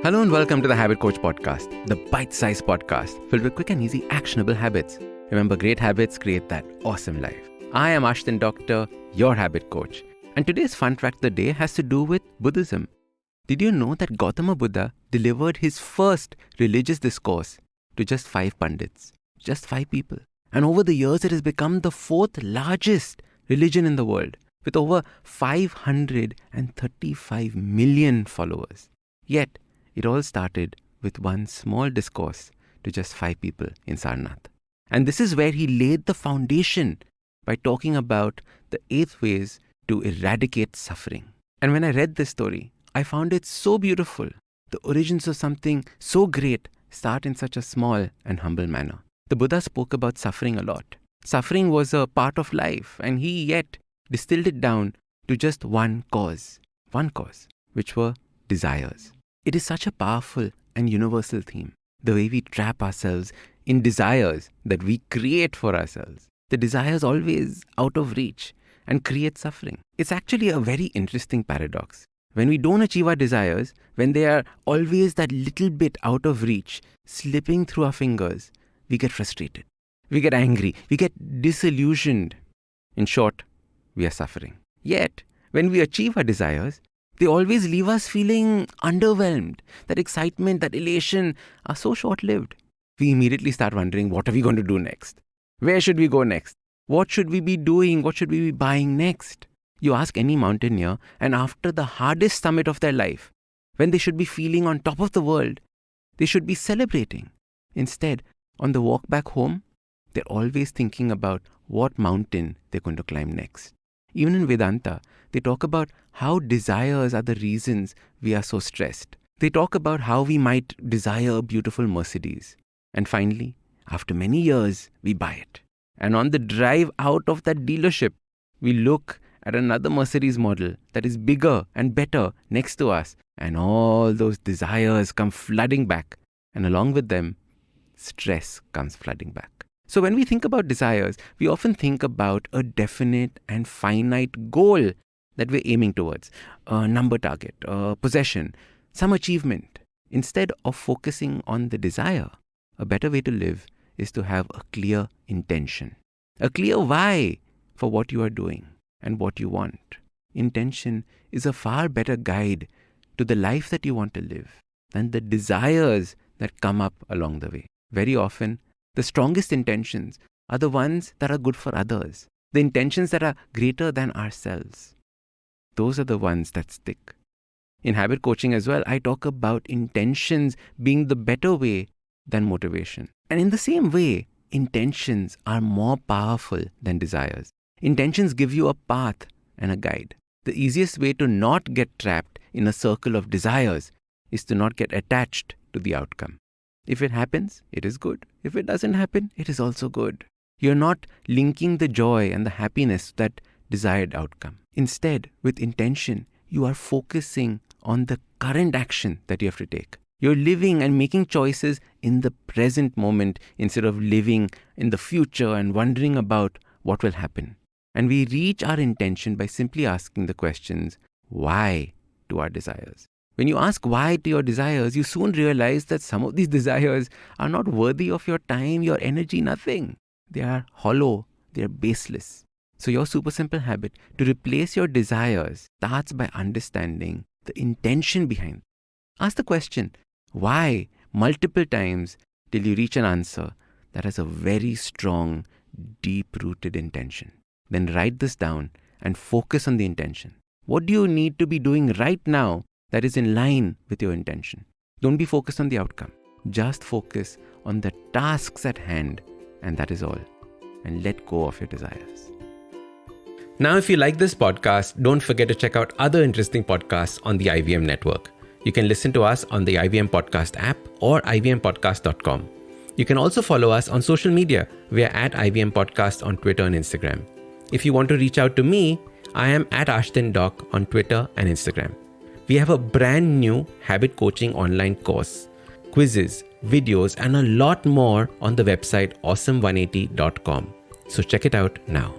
Hello and welcome to the Habit Coach Podcast, the bite-sized podcast filled with quick and easy actionable habits. Remember, great habits create that awesome life. I am Ashdin Doctor, your habit coach. And today's fun fact of the day has to do with Buddhism. Did you know that Gautama Buddha delivered his first religious discourse to just 5 pundits, just 5 people? And over the years, it has become the 4th largest religion in the world with over 535 million followers. Yet, it all started with one small discourse to just 5 people in Sarnath. And this is where he laid the foundation by talking about the 8 ways to eradicate suffering. And when I read this story, I found it so beautiful. The origins of something so great start in such a small and humble manner. The Buddha spoke about suffering a lot. Suffering was a part of life, and he yet distilled it down to just one cause, which were desires. It is such a powerful and universal theme, the way we trap ourselves in desires that we create for ourselves. The desires always out of reach and create suffering. It's actually a very interesting paradox. When we don't achieve our desires, when they are always that little bit out of reach, slipping through our fingers, we get frustrated. We get angry. We get disillusioned. In short, we are suffering. Yet, when we achieve our desires, they always leave us feeling underwhelmed. That excitement, that elation are so short-lived. We immediately start wondering, what are we going to do next? Where should we go next? What should we be doing? What should we be buying next? You ask any mountaineer, and after the hardest summit of their life, when they should be feeling on top of the world, they should be celebrating. Instead, on the walk back home, they're always thinking about what mountain they're going to climb next. Even in Vedanta, they talk about how desires are the reasons we are so stressed. They talk about how we might desire a beautiful Mercedes. And finally, after many years, we buy it. And on the drive out of that dealership, we look at another Mercedes model that is bigger and better next to us. And all those desires come flooding back. And along with them, stress comes flooding back. So when we think about desires, we often think about a definite and finite goal that we're aiming towards, a number target, a possession, some achievement. Instead of focusing on the desire, a better way to live is to have a clear intention, a clear why for what you are doing and what you want. Intention is a far better guide to the life that you want to live than the desires that come up along the way. Very often, the strongest intentions are the ones that are good for others, the intentions that are greater than ourselves. Those are the ones that stick. In habit coaching as well, I talk about intentions being the better way than motivation. And in the same way, intentions are more powerful than desires. Intentions give you a path and a guide. The easiest way to not get trapped in a circle of desires is to not get attached to the outcome. If it happens, it is good. If it doesn't happen, it is also good. You're not linking the joy and the happiness to that desired outcome. Instead, with intention, you are focusing on the current action that you have to take. You're living and making choices in the present moment instead of living in the future and wondering about what will happen. And we reach our intention by simply asking the questions, why to our desires? When you ask why to your desires, you soon realize that some of these desires are not worthy of your time, your energy, nothing. They are hollow, they are baseless. So your super simple habit to replace your desires starts by understanding the intention behind it. Ask the question, why, multiple times till you reach an answer that has a very strong, deep-rooted intention. Then write this down and focus on the intention. What do you need to be doing right now that is in line with your intention? Don't be focused on the outcome. Just focus on the tasks at hand, and that is all. And let go of your desires. Now, if you like this podcast, don't forget to check out other interesting podcasts on the IVM network. You can listen to us on the IVM Podcast app or ivmpodcast.com. You can also follow us on social media. We are at IVM Podcast on Twitter and Instagram. If you want to reach out to me, I am at Ashdin Doc on Twitter and Instagram. We have a brand new habit coaching online course, quizzes, videos, and a lot more on the website awesome180.com. So check it out now.